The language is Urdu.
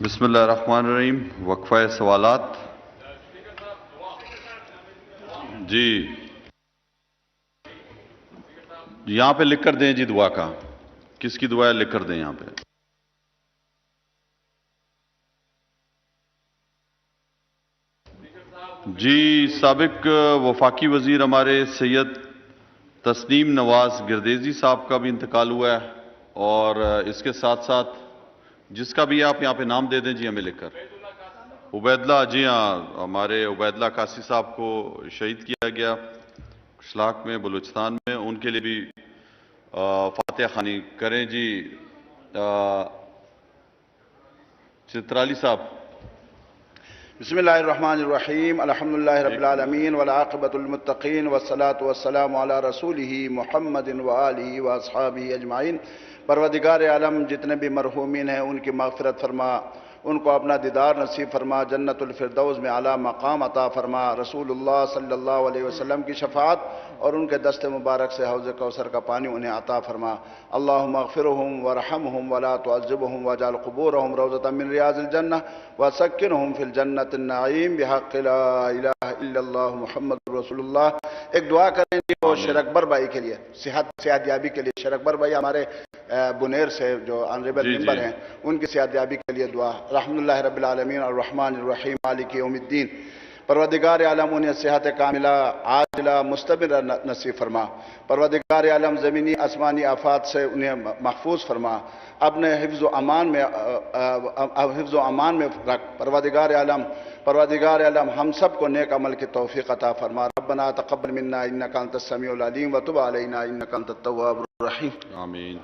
بسم اللہ الرحمن الرحیم. وقفہ سوالات. جی یہاں پہ لکھ کر دیں جی دعا کا. کس کی دعا ہے لکھ کر دیں یہاں پہ. جی سابق وفاقی وزیر ہمارے سید تسنیم نواز گردیزی صاحب کا بھی انتقال ہوا ہے، اور اس کے ساتھ ساتھ جس کا بھی آپ یہاں پہ نام دے دیں جی ہمیں لکھ کر. عبیداللہ، جی ہاں ہمارے عبیداللہ قاسی صاحب کو شہید کیا گیا شلاق میں بلوچستان میں. ان کے لیے بھی فاتحہ خوانی کریں جی. چترالی صاحب. بسم اللہ الرحمن الرحیم. الحمدللہ رب العالمین والعاقبۃ للمتقین والصلاة والسلام علی رسولہ محمد وآلہ واصحابہ اجمعین. پروردگار عالم جتنے بھی مرحومین ہیں ان کی مغفرت فرما، ان کو اپنا دیدار نصیب فرما، جنت الفردوس میں اعلیٰ مقام عطا فرما. رسول اللہ صلی اللہ علیہ وسلم کی شفاعت اور ان کے دست مبارک سے حوض کوثر کا پانی انہیں عطا فرما. اللہم اغفرہم ورحمہم ولا تعذبہم واجعل قبورہم روضۃ من ریاض الجنہ وسکنہم فی الجنۃ النعیم بحق لا الہ الا اللہ محمد رسول اللہ. ایک دعا کریں گے وہ شیر اکبر بھائی کے لیے، صحت یابی کے لیے. شیر اکبر بھائی ہمارے بنیر سے جو آنریبل ممبر ہیں، ان کی صحت یابی کے لیے دعا. الحمدللہ رب العالمین الرحمن الرحیم مالک یوم الدین. پروردگار عالم انہیں صحت کاملہ عاجلہ مستمرہ نصیب فرما. پروردگار عالم زمینی آسمانی آفات سے انہیں محفوظ فرما، اپنے حفظ و امان میں رکھ. پروردگار عالم ہم سب کو نیک عمل کی توفیق عطا فرما. ربنا تقبل منا انک انت السمیع العلیم وتب علینا انک انت التواب الرحیم. آمین.